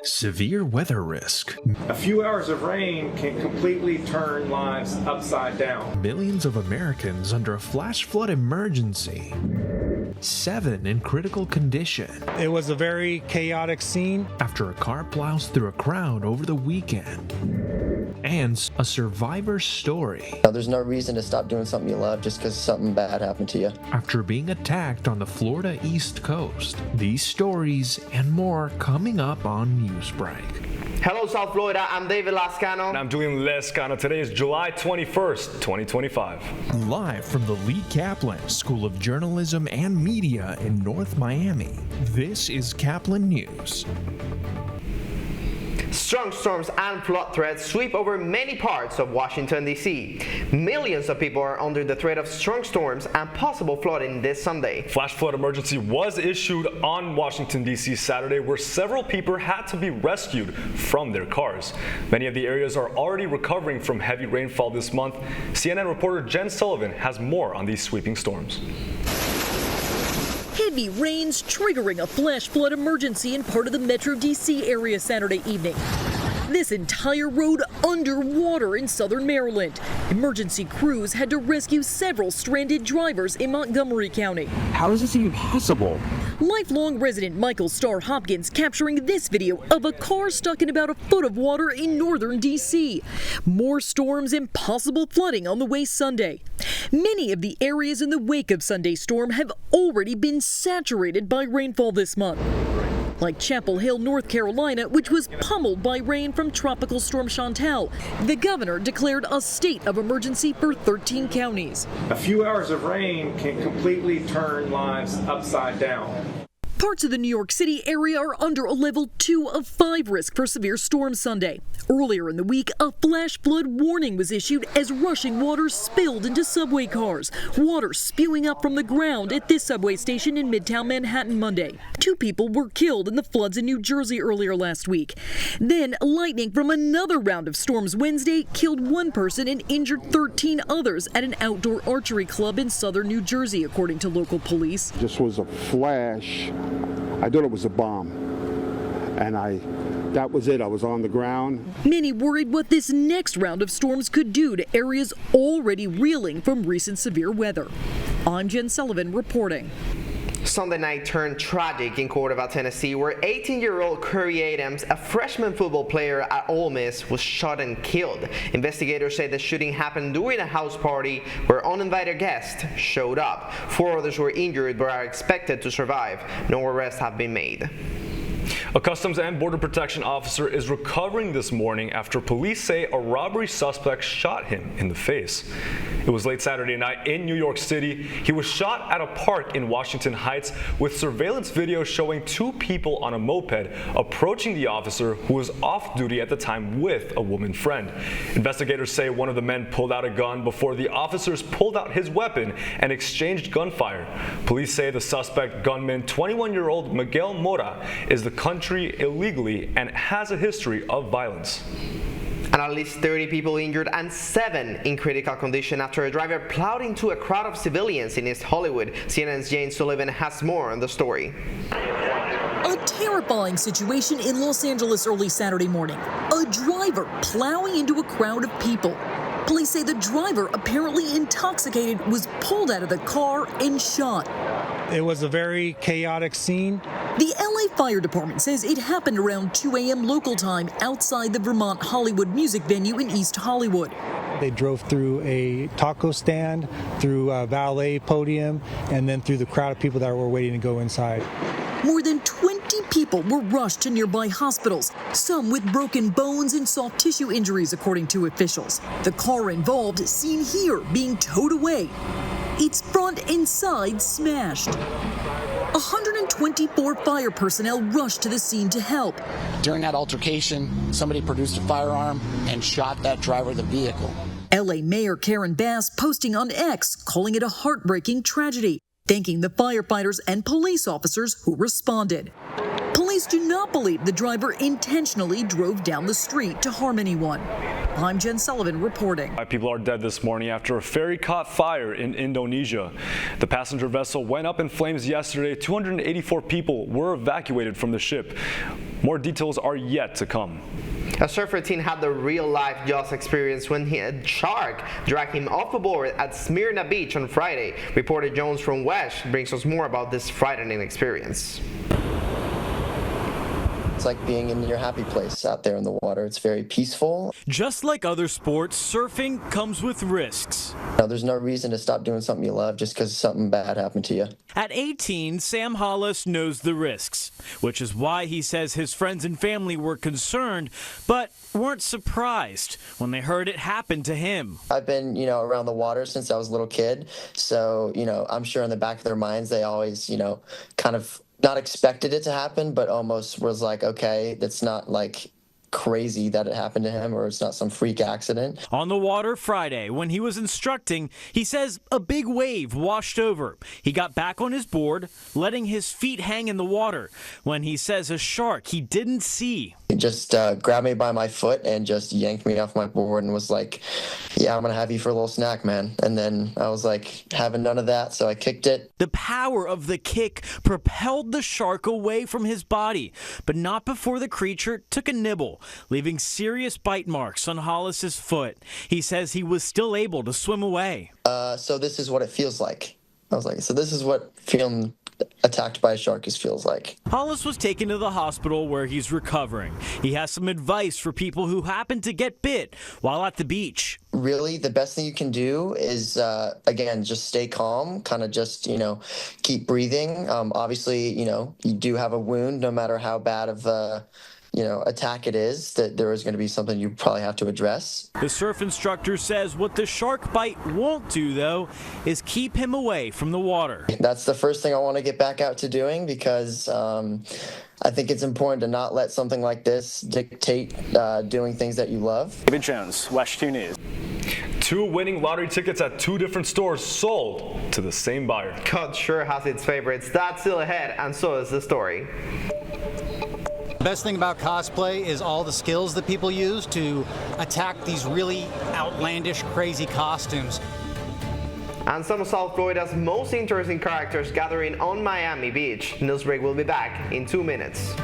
Severe weather risk. A few hours of rain can completely turn lives upside down. Millions of Americans under a flash flood emergency. 7 in critical condition. It was a very chaotic scene. After a car plows through a crowd over the weekend. And a survivor's story. There's no reason to stop doing something you love just because something bad happened to you. After being attacked on the Florida East Coast. These stories and more coming up on Newsbreak. Hello, South Florida. I'm David Lascano. And I'm Julian Lescano. Today is July 21st, 2025. Live from the Lee Caplin School of Journalism and Media in North Miami, this is Caplin News. Strong storms and flood threats sweep over many parts of Washington, D.C. Millions of people are under the threat of strong storms and possible flooding this Sunday. Flash flood emergency was issued on Washington, D.C. Saturday, where several people had to be rescued from their cars. Many of the areas are already recovering from heavy rainfall this month. CNN reporter Jen Sullivan has more on these sweeping storms. Heavy rains triggering a flash flood emergency in part of the Metro D.C. area Saturday evening. This entire road underwater in southern Maryland. Emergency crews had to rescue several stranded drivers in Montgomery County. How is this even possible? Lifelong resident Michael Starr Hopkins capturing this video of a car stuck in about a foot of water in northern D.C. More storms and possible flooding on the way Sunday. Many of the areas in the wake of Sunday's storm have already been saturated by rainfall this month. Like Chapel Hill, North Carolina, which was pummeled by rain from Tropical Storm Chantal. The governor declared a state of emergency for 13 counties. A few hours of rain can completely turn lives upside down. Parts of the New York City area are under a level 2 of 5 risk for severe storms Sunday. Earlier in the week, a flash flood warning was issued as rushing water spilled into subway cars. Water spewing up from the ground at this subway station in Midtown Manhattan Monday. 2 people were killed in the floods in New Jersey earlier last week. Then, lightning from another round of storms Wednesday killed 1 person and injured 13 others at an outdoor archery club in southern New Jersey, according to local police. This was a flash. I thought it was a bomb, and that was it. I was on the ground. Many worried what this next round of storms could do to areas already reeling from recent severe weather. I'm Jen Sullivan reporting. Sunday night turned tragic in Cordova, Tennessee, where 18-year-old Curry Adams, a freshman football player at Ole Miss, was shot and killed. Investigators say the shooting happened during a house party where uninvited guests showed up. 4 others were injured but are expected to survive. No arrests have been made. A Customs and Border Protection officer is recovering this morning after police say a robbery suspect shot him in the face. It was late Saturday night in New York City. He was shot at a park in Washington Heights with surveillance video showing 2 people on a moped approaching the officer, who was off duty at the time with a woman friend. Investigators say one of the men pulled out a gun before the officers pulled out his weapon and exchanged gunfire. Police say the suspect gunman, 21-year-old Miguel Mora, is the country illegally and has a history of violence. And at least 30 people injured and 7 in critical condition after a driver plowed into a crowd of civilians in East Hollywood. CNN's Jane Sullivan has more on the story. A terrifying situation in Los Angeles early Saturday morning. A driver plowing into a crowd of people. Police say the driver, apparently intoxicated, was pulled out of the car and shot. It was a very chaotic scene. The LA Fire Department says it happened around 2 a.m. local time outside the Vermont Hollywood music venue in East Hollywood. They drove through a taco stand, through a valet podium, and then through the crowd of people that were waiting to go inside. More than 20 people were rushed to nearby hospitals, some with broken bones and soft tissue injuries, according to officials. The car involved, seen here, being towed away. Its front and side smashed. 124 fire personnel rushed to the scene to help. During that altercation, somebody produced a firearm and shot that driver of the vehicle. LA Mayor Karen Bass posting on X, calling it a heartbreaking tragedy, thanking the firefighters and police officers who responded. Police do not believe the driver intentionally drove down the street to harm anyone. I'm Jen Sullivan reporting. 5 people are dead this morning after a ferry caught fire in Indonesia. The passenger vessel went up in flames yesterday. 284 people were evacuated from the ship. More details are yet to come. A surfer teen had the real-life Jaws experience when a shark dragged him off a board at Smyrna Beach on Friday. Reporter Jones from West brings us more about this frightening experience. It's like being in your happy place out there in the water. It's very peaceful. Just like other sports, surfing comes with risks. There's no reason to stop doing something you love just because something bad happened to you. At 18, Sam Hollis knows the risks, which is why he says his friends and family were concerned, but weren't surprised when they heard it happen to him. I've been, around the water since I was a little kid. So, I'm sure in the back of their minds, they always, kind of not expected it to happen, but almost was like, okay, that's not like crazy that it happened to him, or it's not some freak accident. On the water Friday, when he was instructing, he says a big wave washed over. He got back on his board, letting his feet hang in the water, when he says a shark he didn't see. He just grabbed me by my foot and just yanked me off my board and was like, yeah, I'm going to have you for a little snack, man. And then I was like, having none of that, so I kicked it. The power of the kick propelled the shark away from his body, but not before the creature took a nibble, leaving serious bite marks on Hollis's foot. He says he was still able to swim away. So this is what it feels like. I was like, so this is what feeling attacked by a shark feels like. Hollis was taken to the hospital where he's recovering. He has some advice for people who happen to get bit while at the beach. Really, the best thing you can do is, again, just stay calm, kind of just, keep breathing. Obviously, you do have a wound, no matter how bad of attack it is, that there is going to be something you probably have to address. The surf instructor says what the shark bite won't do, though, is keep him away from the water. That's the first thing I want to get back out to doing, because I think it's important to not let something like this dictate doing things that you love. David Jones, West 2 News. 2 winning lottery tickets at 2 different stores sold to the same buyer. God sure has its favorites. That's still ahead, and so is the story. The best thing about cosplay is all the skills that people use to attack these really outlandish, crazy costumes. And some of South Florida's most interesting characters gathering on Miami Beach. Newsbreak will be back in 2 minutes.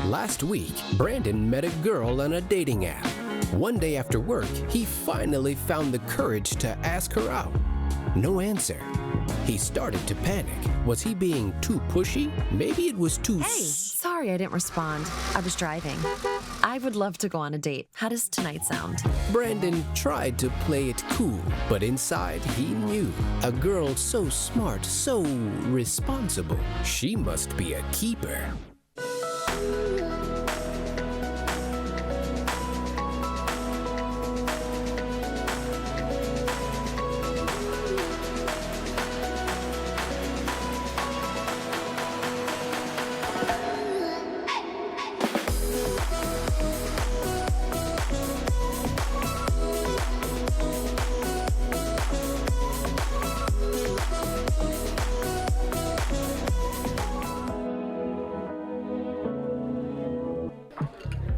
Last week, Brandon met a girl on a dating app. One day after work, he finally found the courage to ask her out. No answer. He started to panic. Was he being too pushy? Maybe it was too... Hey, sorry I didn't respond. I was driving. I would love to go on a date. How does tonight sound? Brandon tried to play it cool, but inside he knew. A girl so smart, so responsible. She must be a keeper.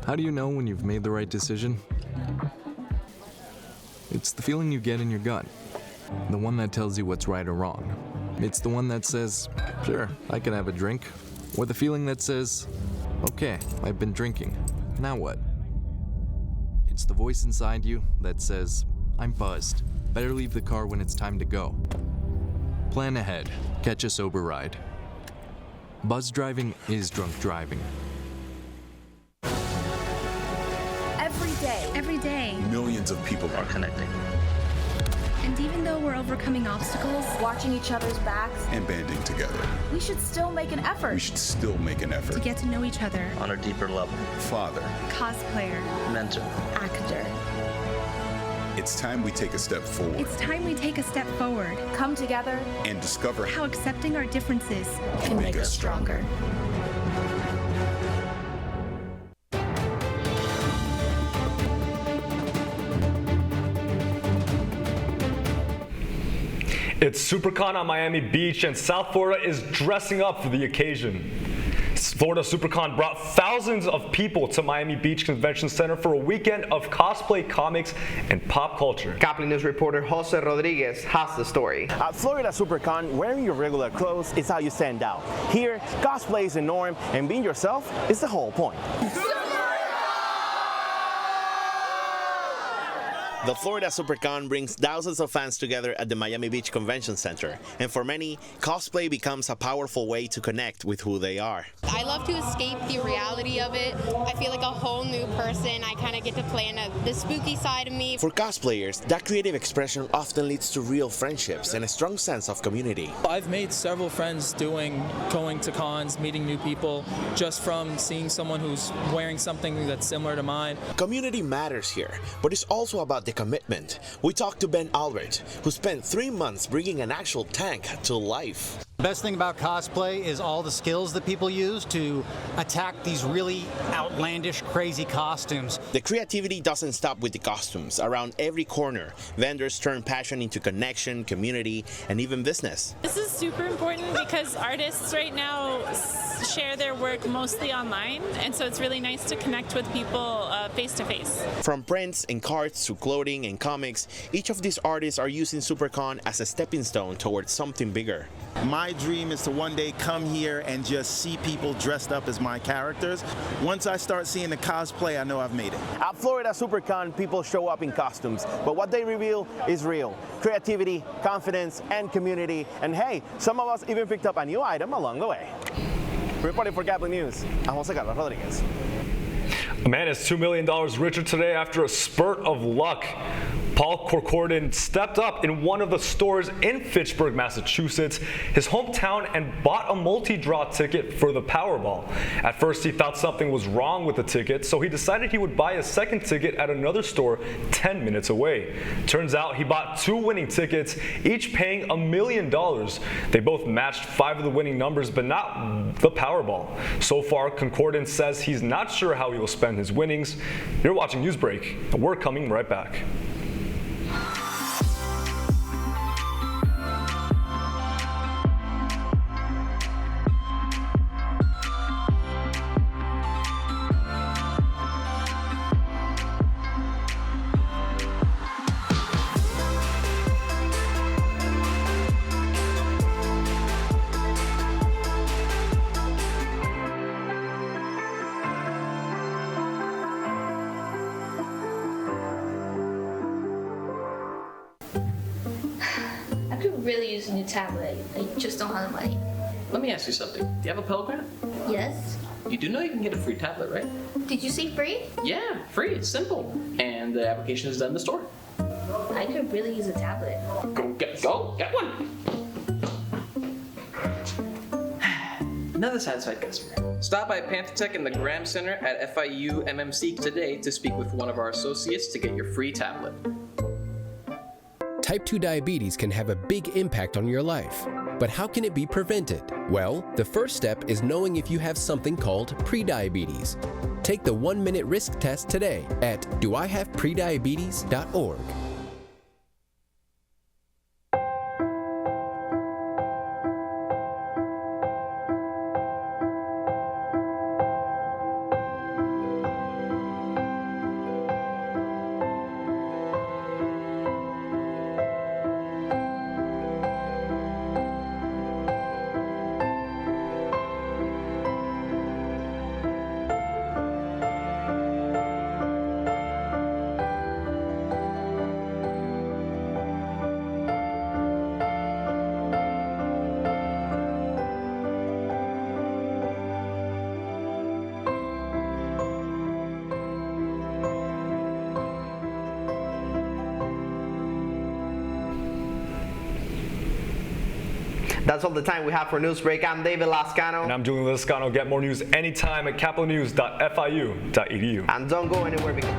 How do you know when you've made the right decision? It's the feeling you get in your gut. The one that tells you what's right or wrong. It's the one that says, sure, I can have a drink. Or the feeling that says, okay, I've been drinking. Now what? It's the voice inside you that says, I'm buzzed. Better leave the car when it's time to go. Plan ahead. Catch a sober ride. Buzz driving is drunk driving. Every day. Millions of people are connecting. And even though we're overcoming obstacles, watching each other's backs, and banding together, we should still make an effort. We should still make an effort to get to know each other on a deeper level. Father, cosplayer, mentor, actor. It's time we take a step forward. It's time we take a step forward. Come together and discover how accepting our differences can make us stronger. It's SuperCon on Miami Beach, and South Florida is dressing up for the occasion. Florida SuperCon brought thousands of people to Miami Beach Convention Center for a weekend of cosplay, comics, and pop culture. Caplin News reporter Jose Rodriguez has the story. At Florida SuperCon, wearing your regular clothes is how you stand out. Here, cosplay is the norm, and being yourself is the whole point. The Florida SuperCon brings thousands of fans together at the Miami Beach Convention Center, and for many, cosplay becomes a powerful way to connect with who they are. I love to escape the reality of it. I feel like a whole new person. I kind of get to play in the spooky side of me. For cosplayers, that creative expression often leads to real friendships and a strong sense of community. I've made several friends going to cons, meeting new people, just from seeing someone who's wearing something that's similar to mine. Community matters here, but it's also about the commitment. We talked to Ben Albert, who spent 3 months bringing an actual tank to life. The best thing about cosplay is all the skills that people use to attack these really outlandish, crazy costumes. The creativity doesn't stop with the costumes. Around every corner, vendors turn passion into connection, community, and even business. This is super important because artists right now share their work mostly online, and so it's really nice to connect with people face to face. From prints and cards to clothing and comics, each of these artists are using SuperCon as a stepping stone towards something bigger. My dream is to one day come here and just see people dressed up as my characters. Once I start seeing the cosplay, I know I've made it. At Florida SuperCon, people show up in costumes, but what they reveal is real. Creativity, confidence, and community. And hey, some of us even picked up a new item along the way. Reporting for Caplin News, I'm Jose Carlos Rodriguez. A man is $2 million richer today after a spurt of luck. Paul Corcoran stepped up in one of the stores in Fitchburg, Massachusetts, his hometown, and bought a multi-draw ticket for the Powerball. At first, he thought something was wrong with the ticket, so he decided he would buy a second ticket at another store 10 minutes away. Turns out he bought 2 winning tickets, each paying $1 million. They both matched 5 of the winning numbers, but not the Powerball. So far, Concordan says he's not sure how he will spend his winnings. You're watching Newsbreak, and we're coming right back. Really use a new tablet. I just don't have the money. Let me ask you something. Do you have a Pell Grant? Yes. You do know you can get a free tablet, right? Did you say free? Yeah, free. It's simple. And the application is done in the store. I could really use a tablet. Go get one. Another satisfied customer. Stop by Panthertech in the Graham Center at FIU MMC today to speak with one of our associates to get your free tablet. Type 2 diabetes can have a big impact on your life. But how can it be prevented? Well, the first step is knowing if you have something called prediabetes. Take the 1-minute risk test today at doihaveprediabetes.org. That's all the time we have for Newsbreak. I'm David Lascano. And I'm Julian Lascano. Get more news anytime at caplinnews.fiu.edu. And don't go anywhere because